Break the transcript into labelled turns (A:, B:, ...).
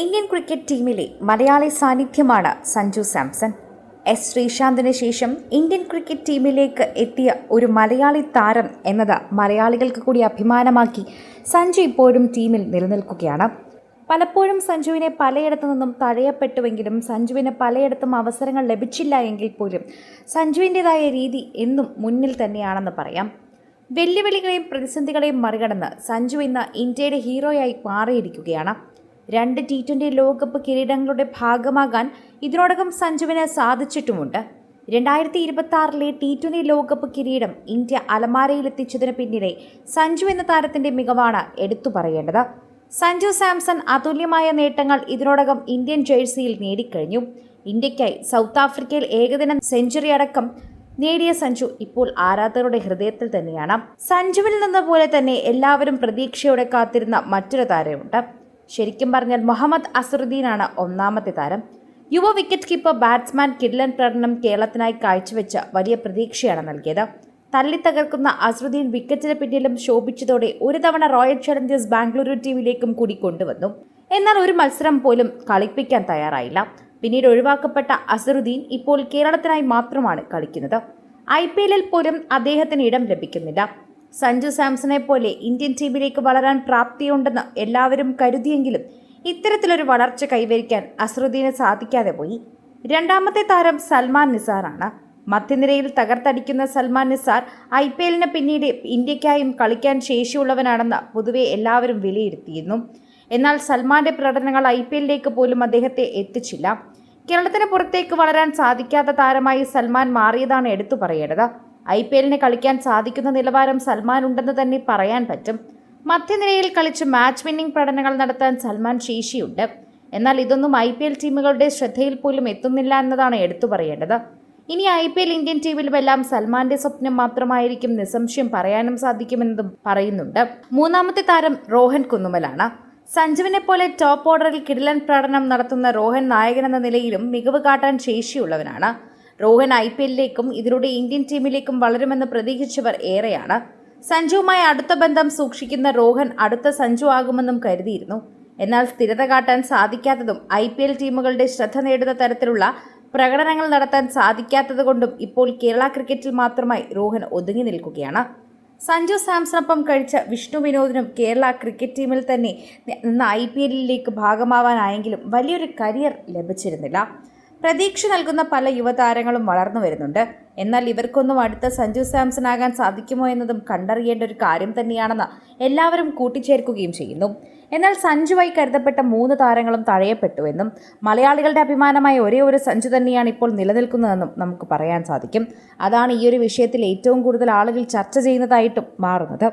A: Indian cricket ടീമിലെ മലയാളി സാന്നിധ്യമാണ് Sanju Samson. S ശ്രീശാന്തിന് ശേഷം ഇന്ത്യൻ ക്രിക്കറ്റ് ടീമിലേക്ക് എത്തിയ ഒരു മലയാളി താരം എന്നത് മലയാളികൾക്ക് കൂടി അഭിമാനമാക്കി സഞ്ജു ഇപ്പോഴും ടീമിൽ നിലനിൽക്കുകയാണ്. പലപ്പോഴും സഞ്ജുവിനെ പലയിടത്തു നിന്നും തഴയപ്പെട്ടുവെങ്കിലും സഞ്ജുവിന് പലയിടത്തും അവസരങ്ങൾ ലഭിച്ചില്ല എങ്കിൽ പോലും സഞ്ജുവിൻ്റെതായ രീതി എന്നും മുന്നിൽ തന്നെയാണെന്ന് പറയാം. വെല്ലുവിളികളെയും പ്രതിസന്ധികളെയും മറികടന്ന് സഞ്ജു ഇന്ന് ഇന്ത്യയുടെ ഹീറോയായി മാറിയിരിക്കുകയാണ്. 2 T20 ലോകകപ്പ് കിരീടങ്ങളുടെ ഭാഗമാകാൻ ഇതിനോടകം സഞ്ജുവിന് സാധിച്ചിട്ടുമുണ്ട്. 2026 T20 ലോകകപ്പ് കിരീടം ഇന്ത്യ അലമാരയിലെത്തിച്ചതിന് പിന്നിലെ സഞ്ജു എന്ന താരത്തിന്റെ മികവാണ് എടുത്തു പറയേണ്ടത്. സഞ്ജു സാംസൺ അതുല്യമായ നേട്ടങ്ങൾ ഇതിനോടകം ഇന്ത്യൻ ജേഴ്സിയിൽ നേടിക്കഴിഞ്ഞു. ഇന്ത്യയ്ക്കായി സൗത്ത് ആഫ്രിക്കയിൽ ഏകദിന സെഞ്ചുറി അടക്കം നേടിയ സഞ്ജു ഇപ്പോൾ ആരാധകരുടെ ഹൃദയത്തിൽ തന്നെയാണ്. സഞ്ജുവിൽ നിന്ന് പോലെ തന്നെ എല്ലാവരും പ്രതീക്ഷയോടെ കാത്തിരുന്ന മറ്റൊരു താരമുണ്ട്. ശരിക്കും പറഞ്ഞാൽ മുഹമ്മദ് അസറുദ്ദീനാണ് ഒന്നാമത്തെ താരം. യുവ വിക്കറ്റ് കീപ്പർ ബാറ്റ്സ്മാൻ കിടിലൻ പ്രകടനം കേരളത്തിനായി കാഴ്ചവെച്ച വലിയ പ്രതീക്ഷയാണ് നൽകിയത്. തല്ലിത്തകർക്കുന്ന അസറുദ്ദീൻ വിക്കറ്റിന് പിന്നിലും ശോഭിച്ചതോടെ ഒരു തവണ റോയൽ ചലഞ്ചേഴ്സ് ബാംഗ്ലൂരു ടീമിലേക്കും കൂടി കൊണ്ടുവന്നു. എന്നാൽ ഒരു മത്സരം പോലും കളിപ്പിക്കാൻ തയ്യാറായില്ല. പിന്നീട് ഒഴിവാക്കപ്പെട്ട അസറുദ്ദീൻ ഇപ്പോൾ കേരളത്തിനായി മാത്രമാണ് കളിക്കുന്നത്. IPL പോലും അദ്ദേഹത്തിന് ഇടം ലഭിക്കുന്നില്ല. സഞ്ജു സാംസണെ പോലെ ഇന്ത്യൻ ടീമിലേക്ക് വളരാൻ പ്രാപ്തിയുണ്ടെന്ന് എല്ലാവരും കരുതിയെങ്കിലും ഇത്തരത്തിലൊരു വളർച്ച കൈവരിക്കാൻ അസറുദ്ദീന് സാധിക്കാതെ പോയി. രണ്ടാമത്തെ താരം സൽമാൻ നിസാറാണ്. മധ്യനിരയിൽ തകർത്തടിക്കുന്ന സൽമാൻ നിസാർ IPL പിന്നീട് ഇന്ത്യക്കായും കളിക്കാൻ ശേഷിയുള്ളവനാണെന്ന് പൊതുവെ എല്ലാവരും വിലയിരുത്തിയിരുന്നു. എന്നാൽ സൽമാന്റെ പ്രകടനങ്ങൾ IPL പോലും അദ്ദേഹത്തെ എത്തിച്ചില്ല. കേരളത്തിന് പുറത്തേക്ക് വളരാൻ സാധിക്കാത്ത താരമായി സൽമാൻ മാറിയതാണ് എടുത്തു പറയേണ്ടത്. IPL കളിക്കാൻ സാധിക്കുന്ന നിലവാരം സൽമാൻ ഉണ്ടെന്ന് തന്നെ പറയാൻ പറ്റും. മധ്യനിരയിൽ കളിച്ച് മാച്ച് വിന്നിംഗ് പ്രകടനങ്ങൾ നടത്താൻ സൽമാൻ ശേഷിയുണ്ട്. എന്നാൽ ഇതൊന്നും IPL ടീമുകളുടെ ശ്രദ്ധയിൽ പോലും എത്തുന്നില്ല എന്നതാണ് എടുത്തു പറയേണ്ടത്. ഇനി IPL ഇന്ത്യൻ ടീമിലുമെല്ലാം സൽമാന്റെ സ്വപ്നം മാത്രമായിരിക്കും നിസ്സംശയം പറയാനും സാധിക്കുമെന്നതും പറയുന്നുണ്ട്. മൂന്നാമത്തെ താരം റോഹൻ കുന്നുമലാണ്. സഞ്ജുവിനെ പോലെ ടോപ്പ് ഓർഡറിൽ കിടിലൻ പ്രകടനം നടത്തുന്ന റോഹൻ നായകനെന്ന നിലയിലും മികവ് കാട്ടാൻ ശേഷിയുള്ളവനാണ്. റോഹൻ IPL ഇതിലൂടെ ഇന്ത്യൻ ടീമിലേക്കും വളരുമെന്ന് പ്രതീക്ഷിച്ചവർ ഏറെയാണ്. സഞ്ജുവുമായി അടുത്ത ബന്ധം സൂക്ഷിക്കുന്ന റോഹൻ അടുത്ത സഞ്ജു ആകുമെന്നും കരുതിയിരുന്നു. എന്നാൽ സ്ഥിരത കാട്ടാൻ സാധിക്കാത്തതും IPL ടീമുകളുടെ ശ്രദ്ധ നേടുന്ന തരത്തിലുള്ള പ്രകടനങ്ങൾ നടത്താൻ സാധിക്കാത്തത് കൊണ്ടും ഇപ്പോൾ കേരള ക്രിക്കറ്റിൽ മാത്രമായി റോഹൻ ഒതുങ്ങി നിൽക്കുകയാണ്. സഞ്ജു സാംസണൊപ്പം കഴിച്ച വിഷ്ണു വിനോദിനും കേരള ക്രിക്കറ്റ് ടീമിൽ തന്നെ നിന്ന് IPL ഭാഗമാവാനായെങ്കിലും വലിയൊരു കരിയർ ലഭിച്ചിരുന്നില്ല. പ്രതീക്ഷ നൽകുന്ന പല യുവതാരങ്ങളും വളർന്നു വരുന്നുണ്ട്. എന്നാൽ ഇവർക്കൊന്നും അടുത്ത സഞ്ജു സാംസൺ ആകാൻ സാധിക്കുമോ എന്നതും കണ്ടറിയേണ്ട ഒരു കാര്യം തന്നെയാണെന്ന് എല്ലാവരും കൂട്ടിച്ചേർക്കുകയും ചെയ്യുന്നു. എന്നാൽ സഞ്ജുവായി കരുതപ്പെട്ട 3 താരങ്ങളും തഴയപ്പെട്ടുവെന്നും മലയാളികളുടെ അഭിമാനമായ ഒരേ ഒരു സഞ്ജു തന്നെയാണ് ഇപ്പോൾ നിലനിൽക്കുന്നതെന്നും നമുക്ക് പറയാൻ സാധിക്കും. അതാണ് ഈ ഒരു വിഷയത്തിൽ ഏറ്റവും കൂടുതൽ ആളുകൾ ചർച്ച ചെയ്യുന്നതായിട്ടും മാറുന്നത്.